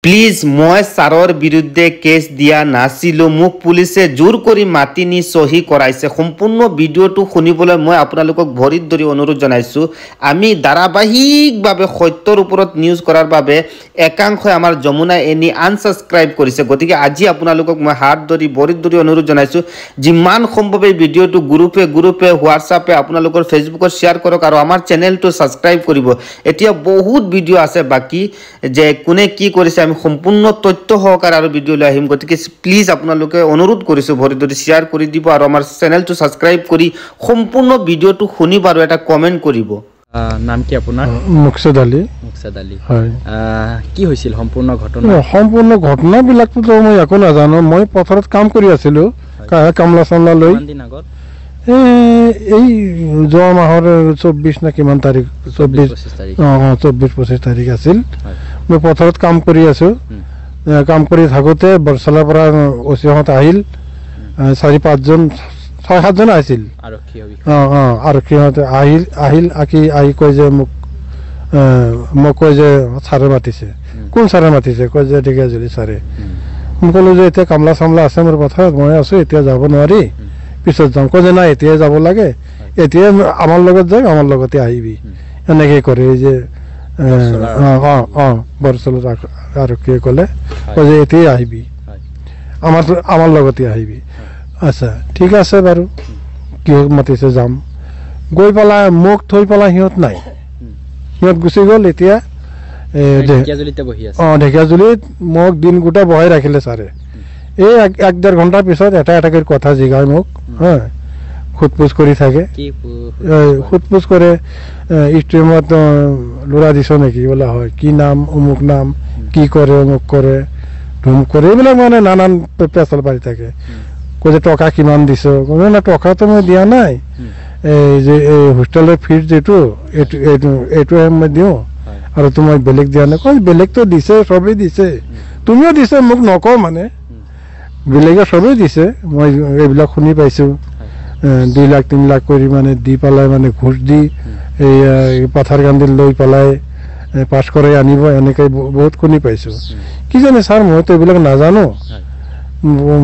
please মই সাৰৰ বিৰুদ্ধে কেছ দিয়া নাছিলো মোক পুলিচে জোৰ কৰি মাতি নি সহি কৰাইছে সম্পূৰ্ণ ভিডিঅটো শুনিবলৈ মই আপোনালোকক ভৰিত ধৰি অনুৰোধ জনাইছো আমি ধাৰাবাহিকভাৱে সত্যৰ ওপৰত নিউজ কৰাৰ বাবে একাংশই আমাৰ যমুনা এনি আনসাবস্ক্ৰাইব কৰিছে গতিকে আজি আপোনালোকক মই হাত ধৰি ভৰিত ধৰি অনুৰোধ জনাইছো যিমান সম্ভৱ এই ভিডিঅটো গ্ৰুপে হোৱাটছআপে আপোনালোকৰ ফেচবুকত শ্বেয়াৰ কৰক আৰু আমাৰ চেনেলটো সাবস্ক্ৰাইব কৰিব এতিয়া বহুত ভিডিঅ আছে বাকি যে কোনে কি কৰিছে আমি সম্পূৰ্ণ তথ্য সহকাৰে আৰু ভিডিঅ লৈ আহিম গতিকে প্লিজ আপোনালোকে অনুৰোধ কৰিছো ভৰি ধৰি শ্বেয়াৰ কৰি দিব আৰু আমাৰ চেনেলটো সাবস্ক্ৰাইব কৰি সম্পূৰ্ণ ভিডিঅটো শুনিব আৰু এটা কমেন্ট কৰিব নাম কি আপোনাৰ মুকসদ আলী হয় কি হৈছিল সম্পূৰ্ণ ঘটনাবিলাকটো তো মই একো নাজানো মই পথাৰত কাম কৰি আছিলো কামলা চামলা লৈ এই যোৱা মাহৰ 24 না কিমান তাৰিখ 24-25 তাৰিখ আছিল মই পথাৰত কাম কৰি আছো কাম কৰি থাকোতে বৰছলাৰ পৰা ওচিহত আহিল 4-5 জন 6-7 জন আছিল আৰক্ষীহত আহিল আহি কয় যে মোক কয় যে ছাৰে মাতিছে কোন ছাৰে মাতিছে কয় যে ঢেকীয়াজুলি ছাৰে মই ক'লো যে এতিয়া কামলা চামলা আছে মোৰ পথাৰত মই আছো এতিয়া যাব নোৱাৰি পিছত যাম কয় যে নাই এতিয়া যাব লাগে এতিয়া আমাৰ লগত যাই আমাৰ লগতে আহিবি এনেকৈ কৰে যে বৰছলাৰ আৰক্ষীয়ে ক'লে কয় যে এতিয়া আহিবি আমাৰ লগতে আহিবি আচ্ছা ঠিক আছে বাৰু কিয় মাতিছে যাম গৈ পেলাই মোক থৈ পেলাই সিহঁত নাই সিহঁত গুচি গ'ল এতিয়া ঢেকীয়াজুলিত মোক দিন গোটা বহাই ৰাখিলে ছাৰে এই 1-1.5 ঘণ্টাৰ পিছত এটা কথা জিগাই মোক সোধপোছ কৰি থাকে সোধপোছ কৰে ষ্ট্ৰীমত ল'ৰা দিছ নেকি বোলে হয় কি নাম অমুক নাম কি কৰে অমুক কৰে ধুম কৰে এইবিলাক মানে নানান পেচাল পাৰি থাকে কৈ যে টকা কিমান দিছ না টকাটো মই দিয়া নাই এই যে হোষ্টেলৰ ফিজ যিটো এইটোহে মই দিওঁ আৰু তো মই বেলেগ দিয়া নাই কয় বেলেগতো দিছে চবেই দিছে তুমিও দিছে মোক নকওঁ মানে বেলেগে চবেই দিছে মই এইবিলাক শুনি পাইছোঁ 2 লাখ 3 লাখ কৰি মানে দি পেলাই মানে ঘোষ দি এই পাথাৰ কান্দিল লৈ পেলাই পাছ কৰাই আনিব এনেকৈ বহুত শুনি পাইছোঁ কি জানে ছাৰ মইতো এইবিলাক নাজানো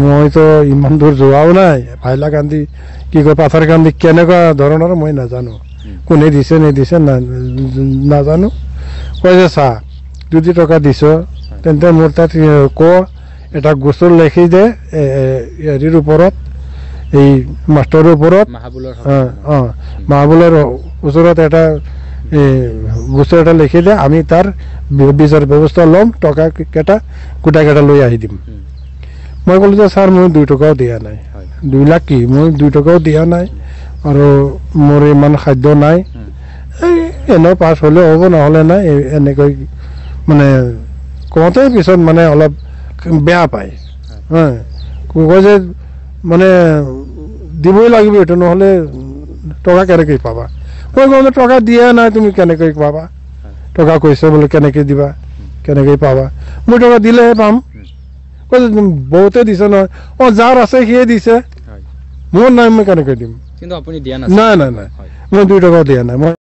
মইতো ইমান দূৰ যোৱাও নাই ভাইলা কান্দি কি কয় পাথাৰ কান্দি কেনেকুৱা ধৰণৰ মই নাজানো কোনে দিছে নিদিছে নাজানো কয় যে চা যদি টকা দিছ তেন্তে মোৰ তাত এটা গোচৰ লিখি দে হেৰিৰ ওপৰত এই মাষ্টৰৰ ওপৰত মাহাবুলৰ ওচৰত এটা গোচৰ এটা লিখি দে আমি তাৰ বিচাৰ ব্যৱস্থা ল'ম টকা কেইটা লৈ আহি দিম মই ক'লো যে ছাৰ মই 2 টকাও দিয়া নাই 2 লাখ কি মই 2 টকাও দিয়া নাই আৰু মোৰ ইমান খাদ্য নাই এনেও পাছ হ'লেও হ'ব নহ'লে নাই এনেকৈ মানে কওঁতে পিছত মানে অলপ বেয়া পায় কয় যে মানে দিবই লাগিব এইটো নহ'লে টকা কেনেকৈ পাবা মই কওঁ যে টকা দিয়া নাই তুমি কেনেকৈ পাবা টকা কৈছে বোলে কেনেকৈ দিবা কেনেকৈ পাবা মই টকা দিলেহে পাম কৈ যে বহুতে দিছে নহয় যাৰ আছে সিয়ে দিছে মোৰ নাই মই কেনেকৈ দিম নাই মই 2 টকাও দিয়া নাই মই